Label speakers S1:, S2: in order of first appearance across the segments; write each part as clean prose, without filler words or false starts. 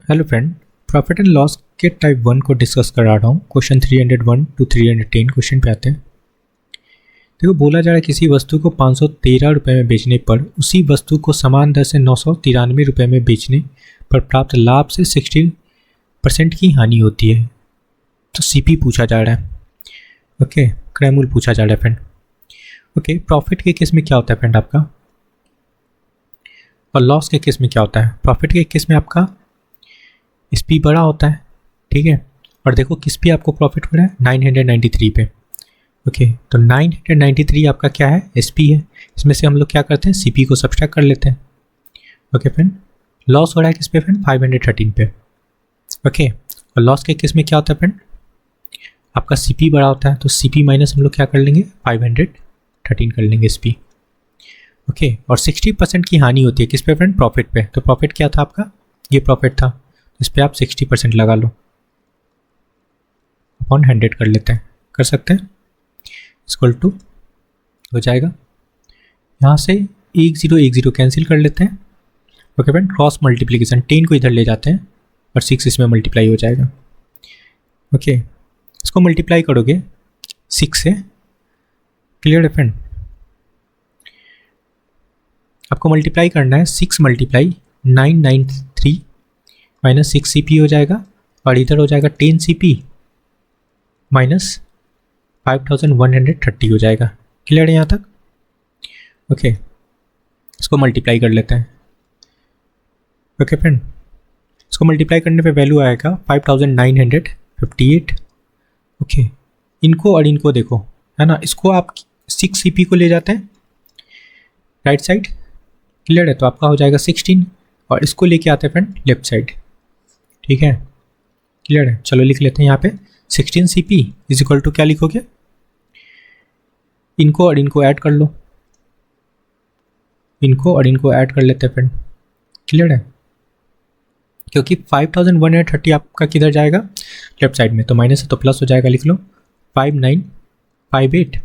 S1: Hello friend, profit and loss के type 1 को discuss करा रहा हूँ। क्वेश्चन 301 टू 310 क्वेश्चन पे आते हैं। देखो, बोला जा रहा है किसी वस्तु को 513 रुपये में बेचने पर उसी वस्तु को समान दर से 993 रुपये में बेचने पर प्राप्त लाभ से 60% की हानि होती है। तो सीपी पूछा जा रहा है। ओके, क्रय मूल्य पूछा जा रहा है फ्रेंड। ओके, प्रॉफिट के केस में क्या होता है फ्रेंड आपका, और लॉस के केस में क्या होता है। प्रॉफिट के केस में आपका एसपी बड़ा होता है, ठीक है। और देखो किस पे आपको प्रॉफिट हो रहा है, 993 पे। ओके, तो 993 आपका क्या है, एसपी है। इसमें से हम लोग क्या करते हैं, सीपी को सब्सट्रैक्ट कर लेते हैं। ओके फ्रेंड, लॉस हो रहा है किस पे फ्रेंड, 513 पे। ओके, और लॉस के केस में क्या होता है फ्रेंड, आपका सीपी बड़ा होता है, तो सीपी माइनस हम लोग क्या कर लेंगे, 513 कर लेंगे एसपी। ओके, और 60% की हानि होती है किस पे फ्रेंड, प्रॉफिट पे। तो प्रॉफिट क्या था आपका, ये प्रॉफिट था, इस पर आप 60% लगा लो, अपॉन 100 कर लेते हैं, कर सकते हैं। इक्वल टू हो जाएगा, यहाँ से 10 कैंसिल कर लेते हैं। ओके फ्रेंड, क्रॉस मल्टीप्लीकेशन, 10 को इधर ले जाते हैं और 6 इसमें मल्टीप्लाई हो जाएगा। ओके, इसको मल्टीप्लाई करोगे 6 से, क्लियर है फ्रेंड। आपको मल्टीप्लाई करना है, 6 मल्टीप्लाई 993 माइनस 6 CP हो जाएगा, और इधर हो जाएगा 10 CP माइनस 5130 हो जाएगा। क्लियर है यहाँ तक। ओके, इसको मल्टीप्लाई कर लेते हैं। ओके फ्रेंड, इसको मल्टीप्लाई करने पे वैल्यू आएगा 5958। ओके, इनको और इनको देखो, है ना, इसको आप 6 CP को ले जाते हैं राइट साइड, क्लियर है, तो आपका हो जाएगा 16, और इसको लेके आते हैं फ्रेंड लेफ्ट साइड, ठीक है, क्लियर है। चलो लिख लेते हैं यहाँ पे 16 CP इज इक्वल टू क्या लिखोगे, इनको और इनको ऐड कर लो, इनको और इनको ऐड कर लेते हैं फ्रेंड, क्लियर है, क्योंकि 5130 आपका किधर जाएगा, लेफ्ट साइड में, तो माइनस है तो प्लस हो जाएगा, लिख लो 5958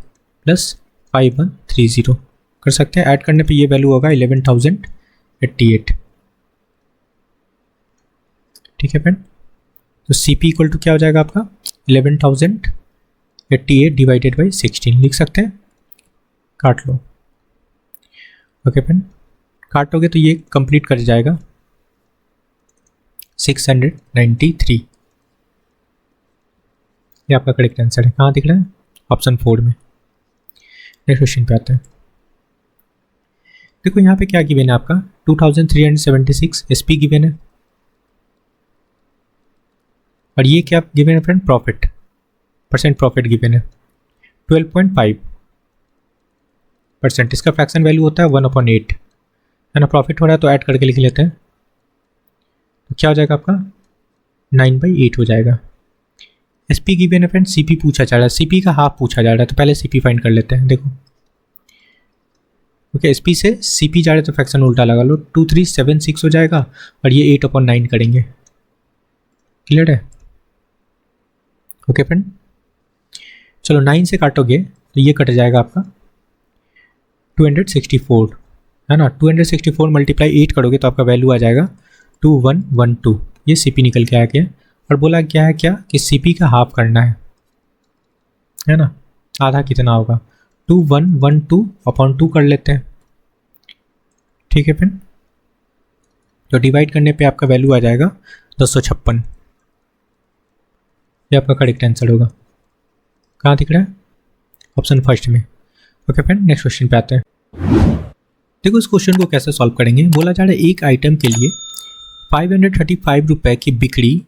S1: प्लस 5130 कर सकते हैं। ऐड करने पे ये वैल्यू होगा 11088, ठीक है फ्रेंड। तो CP इक्वल टू क्या हो जाएगा आपका, 11088 डिवाइडेड बाई 16 लिख सकते हैं, काट लो। ओके फ्रेंड, काटोगे तो ये कंप्लीट कर जाएगा 693, ये आपका करेक्ट आंसर है। कहाँ दिख रहा है, ऑप्शन 4 में। नेक्स्ट क्वेश्चन पे आते हैं। देखो यहाँ पे क्या गिवन है आपका, 2376 SP गिवन है, और ये क्या गिवन है friend, profit, percent profit given है 12.5%। इसका फ्रैक्शन वैल्यू होता है 1/8, है ना। प्रॉफिट हो रहा है तो ऐड करके लिख लेते हैं, तो क्या हो जाएगा आपका 9/8 हो जाएगा। SP गिवन है फ्रेंड, CP पूछा जा रहा है, CP का हाफ पूछा जा रहा है, तो पहले CP फाइंड कर लेते हैं। देखो ओके, SP से CP जा रहा है तो फ्रैक्शन उल्टा लगा लो, 2376 हो जाएगा, और ये 8/9 करेंगे, क्लियर है। ओके फ्रेंड, चलो 9 से काटोगे तो ये कट जाएगा आपका 264, है ना। 264 मल्टीप्लाई 8 करोगे तो आपका वैल्यू आ जाएगा 2112, ये CP निकल के आ गया। और बोला क्या है, क्या कि CP का हाफ करना है ना, आधा कितना होगा, 2112/2 कर लेते हैं, ठीक है फ्रेंड। तो डिवाइड करने पे आपका वैल्यू आ जाएगा 256, ये आपका करेक्ट आंसर होगा। कहाँ दिख रहा है, ऑप्शन फर्स्ट में। ओके फ्रेंड, नेक्स्ट क्वेश्चन पे आते हैं। देखो इस क्वेश्चन को कैसे सॉल्व करेंगे। बोला जा रहा है एक आइटम के लिए 535 रुपये की बिक्री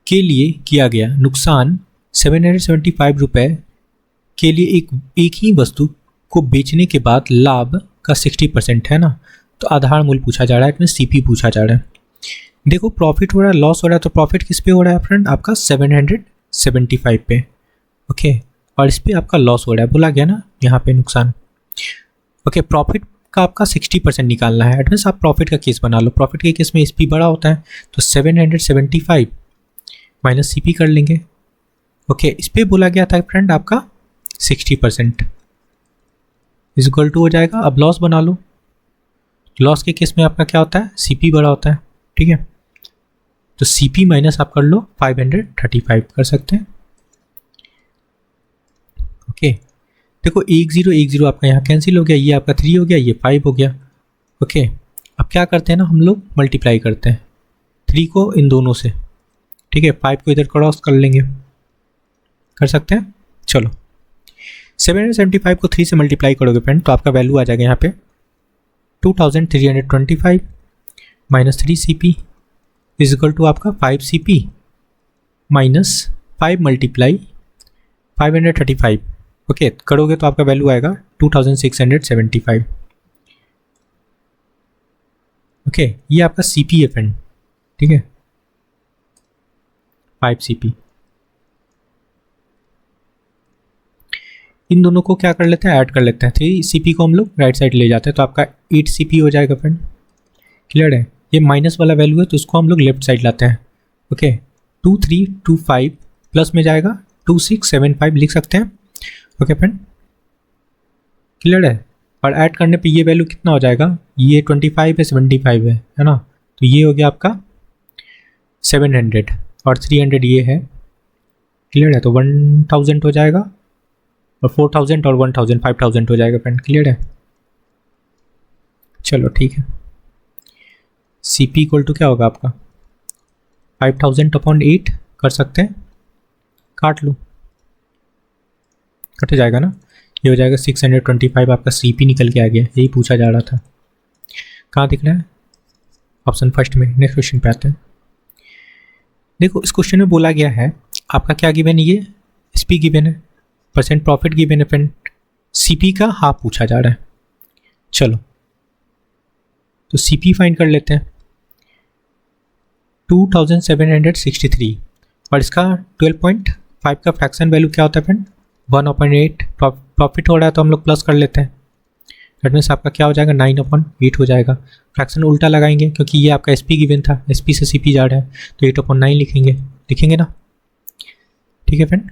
S1: के लिए किया गया नुकसान 775 रुपये के लिए एक ही वस्तु को बेचने के बाद लाभ का 60%, है ना। तो आधार मूल्य पूछा जा रहा है, इसमें CP पूछा जा रहा है। देखो प्रॉफिट हो रहा है, लॉस हो रहा है, तो प्रॉफिट किस पे हो रहा है फ्रेंड, आपका 775 पे। ओके, और इस पे आपका लॉस हो रहा है, बोला गया ना यहाँ पे नुकसान। ओके, प्रॉफिट का आपका 60% निकालना है, एटमीन्स आप प्रॉफिट का केस बना लो। प्रॉफिट के केस में SP बड़ा होता है, तो 775 माइनस CP कर लेंगे। ओके, इस पर बोला गया था फ्रेंड आपका 60% इज इक्वल टू हो जाएगा। अब लॉस बना लो, लॉस के केस में आपका क्या होता है, CP बड़ा होता है, ठीक है। तो CP माइनस आप कर लो 535 कर सकते हैं। ओके, देखो 1010 आपका यहाँ कैंसिल हो गया, ये आपका 3 हो गया, ये 5 हो गया। ओके, अब क्या करते हैं ना, हम लोग मल्टीप्लाई करते हैं 3 को इन दोनों से, ठीक है। 5 को इधर क्रॉस कर लेंगे, कर सकते हैं। चलो 775 को 3 से मल्टीप्लाई करोगे फ्रेंड तो आपका वैल्यू आ जाएगा यहाँ पे 2325 minus 3CP is equal to आपका 5CP माइनस 5 मल्टीप्लाई 535। ओके, करोगे तो आपका वैल्यू आएगा 2675। ओके, ये आपका CP है फ्रेंड, ठीक है, 5CP। इन दोनों को क्या कर लेते हैं, ऐड कर लेते हैं। 3CP को हम लोग राइट साइड ले जाते हैं तो आपका 8CP हो जाएगा फ्रेंड। क्लियर है, ये माइनस वाला वैल्यू है तो इसको हम लोग लेफ्ट साइड लाते हैं। ओके, 2325 प्लस में जाएगा 2675 लिख सकते हैं। ओके फ्रेंड, क्लियर है। और ऐड करने पे ये वैल्यू कितना हो जाएगा, ये 25 है, 75 है ना, तो ये हो गया आपका 700 और 300 ये है। क्लियर है, तो 1000 हो जाएगा और 4000 और 1000 5000 हो जाएगा फ्रेंड। क्लियर है, चलो ठीक है। CP इक्वल टू क्या होगा आपका 5000/8 कर सकते हैं, काट लो, कट जाएगा ना, ये हो जाएगा 625। आपका CP निकल के आ गया, यही पूछा जा रहा था। कहाँ दिख रहा है, ऑप्शन फर्स्ट में। नेक्स्ट क्वेश्चन पे आते हैं। देखो इस क्वेश्चन में बोला गया है आपका क्या गिवन है, ये SP गिवन है, परसेंट प्रॉफिट गिवन है फ्रेंड, CP का हाफ पूछा जा रहा है। चलो तो CP फाइंड कर लेते हैं 2763 और इसका 12.5 का फ्रैक्शन वैल्यू क्या होता है फ्रेंड 1/8। प्रॉफिट हो रहा है तो हम लोग प्लस कर लेते हैं, दैट मीन्स आपका क्या हो जाएगा 9/8 हो जाएगा। फ्रैक्शन उल्टा लगाएंगे क्योंकि ये आपका SP गिवन था, SP से CP जा रहा है तो 8/9 लिखेंगे ना, ठीक है फ्रेंड।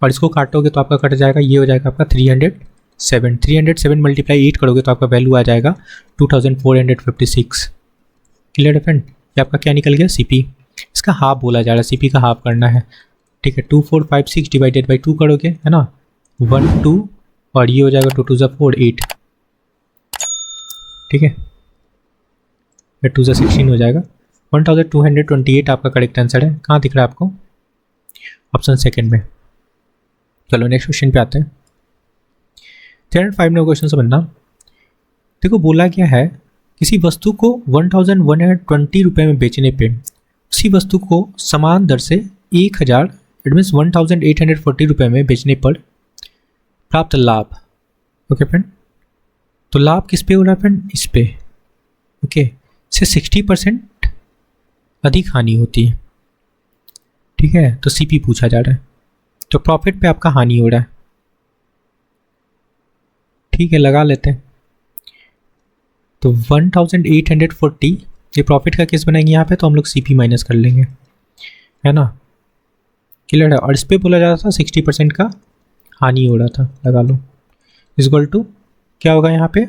S1: और इसको काटोगे तो आपका कट जाएगा, ये हो जाएगा आपका 307 मल्टीप्लाई 8 करोगे तो आपका वैल्यू आ जाएगा 2456। क्लियर है फ्रेंड, ये आपका क्या निकल गया CP। इसका हाफ बोला जा रहा है, CP का हाफ करना है, ठीक है। 2456 डिवाइडेड बाई 2 करोगे है ना, 1 2 और ये हो जाएगा 2 2 4 8, ठीक है, 2 16 हो जाएगा। 1228 आपका करेक्ट आंसर है। कहाँ दिख रहा है आपको, ऑप्शन सेकेंड में। चलो नेक्स्ट क्वेश्चन पे आते हैं। 305 नंबर क्वेश्चन समझना। देखो बोला गया है किसी वस्तु को 1120 रुपये में बेचने पे उसी वस्तु को समान दर से 1000 इट मीन्स 1840 रुपये में बेचने पर प्राप्त लाभ। ओके फ्रेंड, तो लाभ किस पे हो रहा है फ्रेंड, इस पे। ओके, से 60% अधिक हानि होती है, ठीक है, तो CP पूछा जा रहा है, तो प्रॉफिट पे आपका हानि हो रहा है, ठीक है, लगा लेते हैं। तो 1840 ये प्रॉफिट का केस बनाएंगे यहाँ पे तो हम लोग CP माइनस कर लेंगे, है ना। क्लियर है, और इस पे बोला जा रहा था 60% का हानि हो रहा था, लगा लो। इक्वल टू क्या होगा यहाँ पे,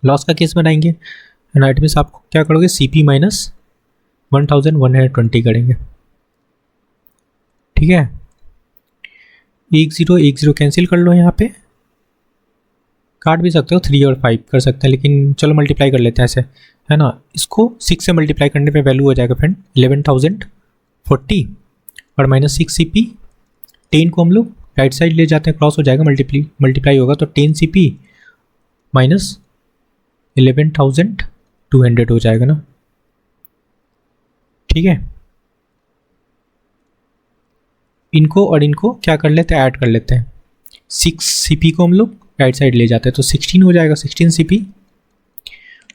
S1: लॉस का केस बनाएंगे, एंड इट मीन्स आप क्या करोगे CP माइनस 1120 करेंगे, ठीक है। 10 कैंसिल कर लो, यहाँ पे काट भी सकते हो, 3 और 5 कर सकते हैं, लेकिन चलो मल्टीप्लाई कर लेते हैं ऐसे, है ना। इसको 6 से मल्टीप्लाई करने पे वैल्यू हो जाएगा फ्रेंड 11040 और माइनस 6 CP। 10 को हम लोग राइट साइड ले जाते हैं, क्रॉस हो जाएगा, मल्टीप्लाई होगा तो 10 CP माइनस 11200 हो जाएगा ना, ठीक है। इनको और इनको क्या कर लेते हैं, ऐड कर लेते हैं। 6 CP को हम लोग राइट साइड ले जाते हैं तो 16 हो जाएगा, 16 CP।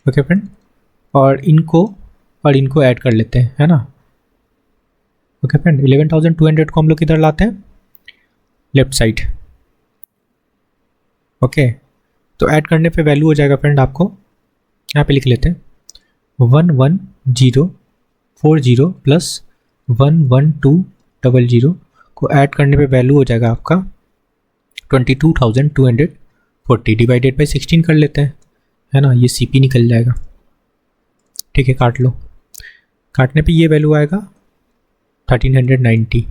S1: ओके फ्रेंड, और इनको ऐड कर लेते हैं, है ना। ओके फ्रेंड, 11200 को हम लोग किधर लाते हैं, लेफ्ट साइड। ओके, तो ऐड करने पे वैल्यू हो जाएगा फ्रेंड आपको, यहाँ पे लिख लेते हैं 11040 प्लस 11200 को ऐड करने पे वैल्यू हो जाएगा आपका 22,240 डिवाइडेड बाई 16 कर लेते हैं, है ना, ये CP निकल जाएगा, ठीक है, काट लो। काटने पे ये वैल्यू आएगा 1390। ये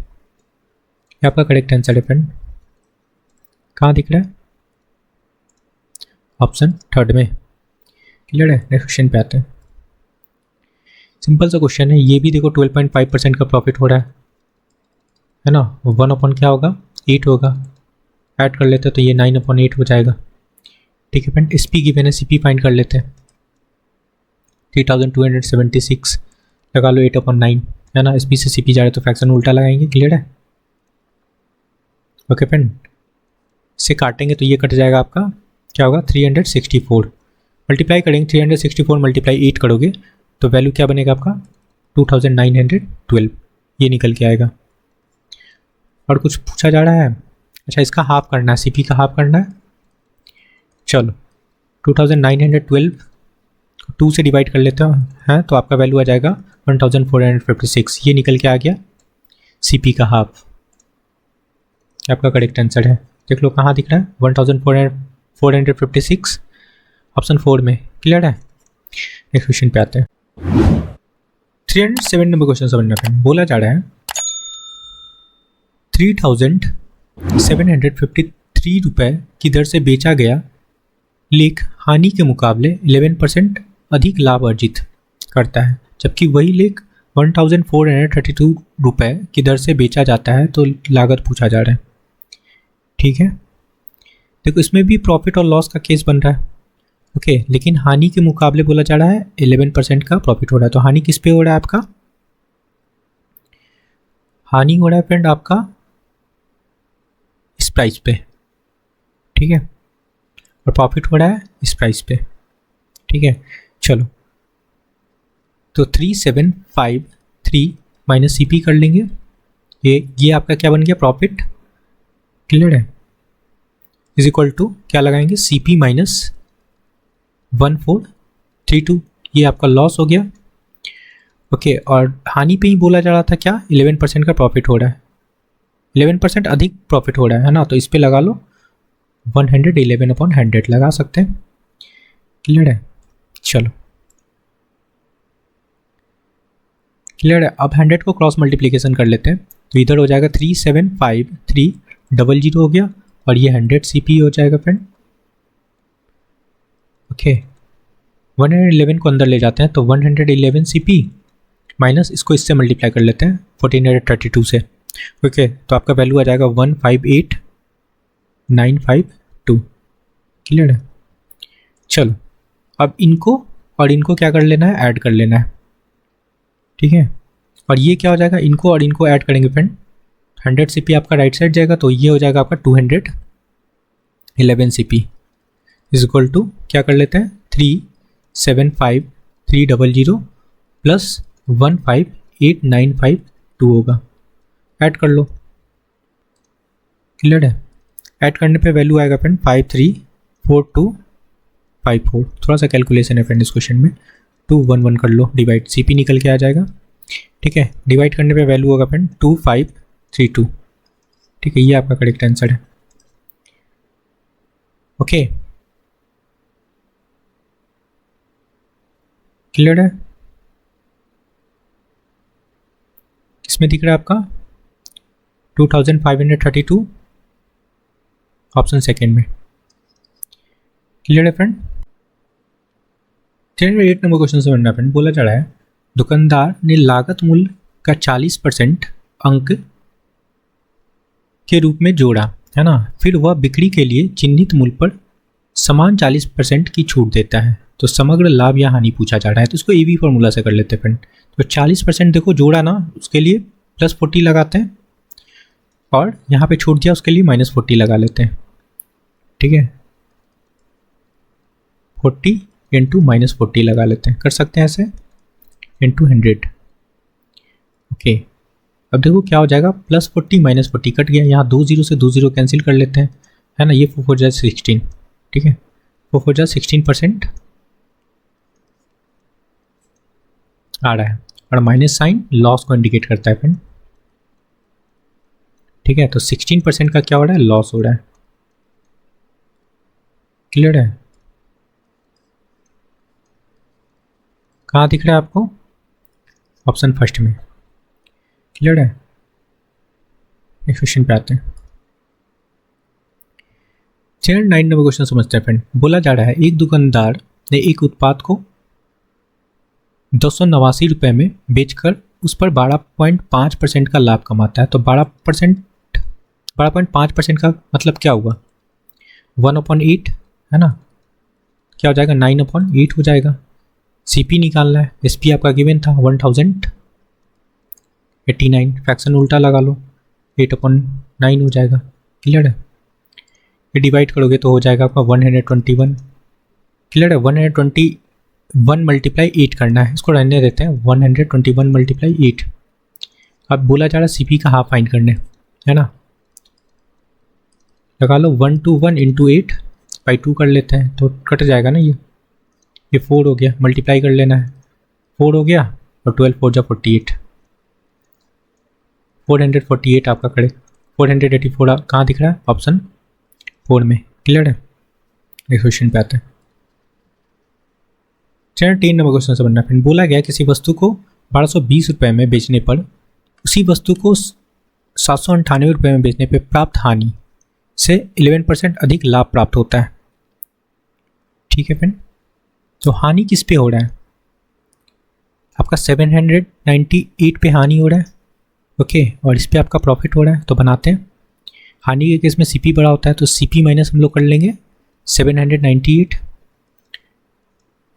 S1: आपका करेक्ट आंसर है फ्रेंड। कहाँ दिख रहा है? ऑप्शन थर्ड में। क्लियर है? नेक्स्ट क्वेश्चन पे आते हैं। सिंपल सा क्वेश्चन है, ये भी देखो 12.5% का प्रॉफिट हो रहा है ना। 1 अपॉन क्या होगा? 8 होगा। ऐड कर लेते हैं तो ये 9 अपॉन 8 हो जाएगा। ठीक है फ्रेंड, एस पी गिवन है, सी पी फाइंड कर लेते हैं। 3276 लगा लो 8 अपॉन 9 है ना। एस पी से सी पी जा रहे तो फ्रैक्शन उल्टा लगाएंगे। क्लियर है? ओके फ्रेंड, से काटेंगे तो ये कट जाएगा आपका, क्या होगा? 364। मल्टीप्लाई करेंगे, 364 मल्टीप्लाई 8 करोगे तो वैल्यू क्या बनेगा आपका? 2912 ये निकल के आएगा। और कुछ पूछा जा रहा है? अच्छा, इसका हाफ करना है, सीपी का हाफ करना है। चलो 2912 2 से डिवाइड कर लेते हैं तो आपका वैल्यू आ जाएगा 1456। ये निकल के आ गया सीपी का हाफ। आपका करेक्ट आंसर है। देख लो कहाँ दिख रहा है? 1456 ऑप्शन 4 में। क्लियर है? नेक्स्ट क्वेश्चन पे आते हैं। 307 नंबर क्वेश्चन समझना फ्रेंड। बोला जा रहा है 3753 रुपये की दर से बेचा गया लेख हानि के मुकाबले 11% अधिक लाभ अर्जित करता है, जबकि वही लेख 1432 रुपये की दर से बेचा जाता है, तो लागत पूछा जा रहा है। ठीक है, देखो इसमें भी प्रॉफिट और लॉस का केस बन रहा है। ओके, लेकिन हानि के मुकाबले बोला जा रहा है 11% का प्रॉफिट हो रहा है। तो हानि किस पे हो रहा है आपका? हानि हो रहा है फ्रेंड आपका इस प्राइस पे। ठीक है, और प्रॉफिट हो रहा है इस प्राइस पे। ठीक है, चलो तो 3753 माइनस सी पी कर लेंगे। ये आपका क्या बन गया? प्रॉफिट। क्लियर है? इज इक्वल टू क्या लगाएंगे? सी पी माइनस 1432, ये आपका लॉस हो गया। ओके, और हानि पे ही बोला जा रहा था क्या? 11% का प्रॉफिट हो रहा है, 11% अधिक प्रॉफिट हो रहा है ना। तो इस पे लगा लो 111/100 लगा सकते हैं। क्लियर है? चलो क्लियर है। अब 100 को क्रॉस मल्टीप्लिकेशन कर लेते हैं तो इधर हो जाएगा 375300 हो गया, और ये 100 सीपी हो जाएगा फ्रेंड। ओके, 111 को अंदर ले जाते हैं तो 111 सीपी माइनस इसको इससे मल्टीप्लाई कर लेते हैं 1432 से। ओके, तो आपका वैल्यू आ जाएगा 158952। क्लियर है? चलो अब इनको और इनको क्या कर लेना है? ऐड कर लेना है। ठीक है, और ये क्या हो जाएगा? इनको और इनको ऐड करेंगे फ्रेंड। 100 सीपी आपका राइट साइड जाएगा तो ये हो जाएगा आपका 211 सीपी इज इक्वल टू क्या कर लेते हैं? 375300 प्लस 158952 होगा। ऐड कर लो। क्लियर है? ऐड करने पे वैल्यू आएगा फ्रेंड 534254। थोड़ा सा कैलकुलेशन है फ्रेंड इस क्वेश्चन में। 211 कर लो डिवाइड, सीपी निकल के आ जाएगा। ठीक है, डिवाइड करने पे वैल्यू होगा फ्रेंड 2532। ठीक है, ये आपका करेक्ट आंसर है। ओके, क्लियर है? इसमें दिख रहा है आपका 2532 ऑप्शन सेकेंड में। क्लियर है फ्रेंड? 308 नंबर क्वेश्चन से बनना फ्रेंड। बोला जा रहा है दुकानदार ने लागत मूल्य का 40% अंक के रूप में जोड़ा है ना, फिर वह बिक्री के लिए चिन्हित मूल्य पर समान 40% की छूट देता है, तो समग्र लाभ या हानि पूछा जा रहा है। तो इसको ईवी फॉर्मूला से कर लेते हैं फ्रेंड। तो 40% देखो जोड़ा ना, उसके लिए प्लस 40 लगाते हैं, और यहाँ पे छूट दिया उसके लिए माइनस 40 लगा लेते हैं। ठीक है, 40 इंटू माइनस 40 लगा लेते हैं, कर सकते हैं ऐसे, इंटू 100। ओके, अब देखो क्या हो जाएगा? प्लस 40 माइनस 40 कट गया, यहाँ 2 0 से 2 0 कैंसिल कर लेते हैं, है ना। ये 4 4 जा 16। ठीक है, 4 4 जा 16% आ रहा है, और माइनस साइन लॉस को इंडिकेट करता है फ्रेंड। ठीक है, तो 16% का क्या हो रहा है? लॉस हो रहा है। क्लियर है? कहाँ दिख रहा है आपको? ऑप्शन फर्स्ट में। क्लियर है? नेक्स्ट क्वेश्चन पे आते हैं। चैप्टर 9 नंबर क्वेश्चन समझते हैं फ्रेंड। बोला जा रहा है एक दुकानदार ने एक उत्पाद को 289 रुपये में बेचकर उस पर 12.5% का लाभ कमाता है। तो 12.5% का मतलब क्या हुआ? 1/8 है ना, क्या हो जाएगा? 9/8 हो जाएगा। सीपी निकालना है, एसपी आपका गिवन था 1089, फ्रैक्शन उल्टा लगा लो, 8/9 हो जाएगा। क्लियर है? ये डिवाइड करोगे तो हो जाएगा आपका 121। क्लियर है? 121 मल्टीप्लाई 8 करना है, इसको रहने देते हैं 121 मल्टीप्लाई 8। अब बोला जा रहा है सीपी का हाफ फाइंड करने, है ना, लगा लो 121 इंटू 8/2 कर लेते हैं तो कट जाएगा ना, ये 4 हो गया, मल्टीप्लाई कर लेना है, 4 हो गया और 12 4 जा 48, 448 आपका करे, 484 कहाँ दिख रहा है? ऑप्शन 4 में। क्लियर है? नेक्स्ट क्वेश्चन पे आते हैं। चैप्टर 10 नंबर क्वेश्चन से बनना फ्रेंड। बोला गया किसी वस्तु को 1220 रुपये में बेचने पर उसी वस्तु को 798 रुपये में बेचने पर प्राप्त हानि से 11% अधिक लाभ प्राप्त होता है। ठीक है फ्रेंड, तो हानि किस पे हो रहा है? आपका 798 पे हानि हो रहा है, ओके, और इस पे आपका प्रॉफिट हो रहा है। तो बनाते हैं, हानि के केस में सीपी बड़ा होता है तो सीपी माइनस हम लोग कर लेंगे 798,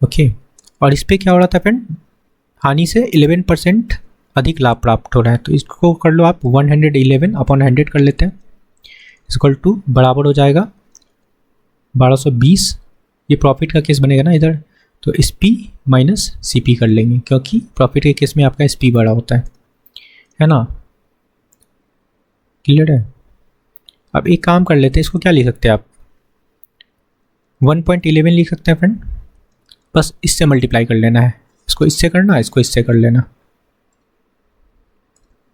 S1: ओके, और इस पे क्या हो रहा था फ्रेंड? हानि से 11% अधिक लाभ प्राप्त हो रहा है, तो इसको कर लो आप 111/100 कर लेते हैं, इक्वल टू बराबर हो जाएगा 1220। ये प्रॉफिट का केस बनेगा ना इधर, तो S P minus C P कर लेंगे क्योंकि प्रॉफिट के केस में आपका एस पी बड़ा होता है ना। क्लियर है? अब एक काम कर लेते हैं, इसको क्या लिख सकते हैं आप? 1.11 लिख सकते हैं फ्रेंड, बस इससे मल्टीप्लाई कर लेना है, इसको इससे करना, इसको इससे कर लेना।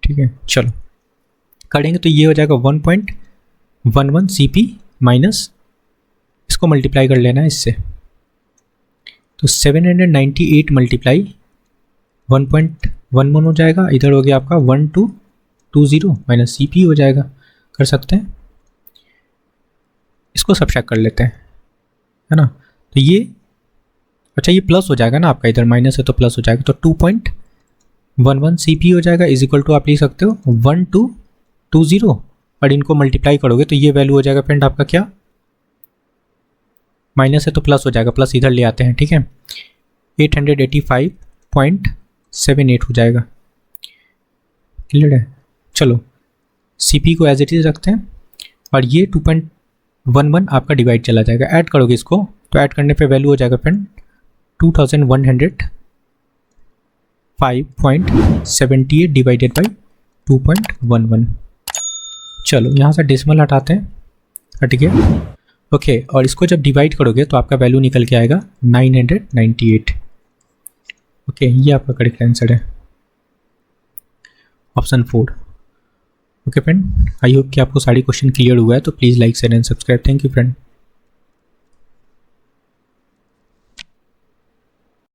S1: ठीक है, चलो करेंगे तो ये हो जाएगा 1.11 CP माइनस इसको मल्टीप्लाई कर लेना है इससे, तो 798 मल्टीप्लाई 1.11 हो जाएगा, इधर हो गया आपका 1220 माइनस CP हो जाएगा। कर सकते हैं, इसको सब्ट्रैक्ट कर लेते हैं, है ना। तो ये अच्छा ये प्लस हो जाएगा ना, आपका इधर माइनस है तो प्लस हो जाएगा, तो 2.11 CP हो जाएगा इज इक्वल टू आप लिख सकते हो 1220, और इनको मल्टीप्लाई करोगे तो ये वैल्यू हो जाएगा फ्रेंड आपका क्या? माइनस है तो प्लस हो जाएगा, प्लस इधर ले आते हैं, ठीक है, 885.78 हो जाएगा। क्लियर है? चलो CP को एज इट इज रखते हैं, और ये 2.11 आपका डिवाइड चला जाएगा, ऐड करोगे इसको तो ऐड करने पे वैल्यू हो जाएगा फ्रेंड 2105.78 डिवाइडेड बाई 2.11। चलो यहाँ से डेसिमल हटाते हैं, हट गया, ओके, और इसको जब डिवाइड करोगे तो आपका वैल्यू निकल के आएगा 998। ओके, ये आपका करेक्ट आंसर है, option 4। Okay friend, I hope कि आपको सारी क्वेश्चन क्लियर हुआ है, तो please like share and subscribe. Thank you friend.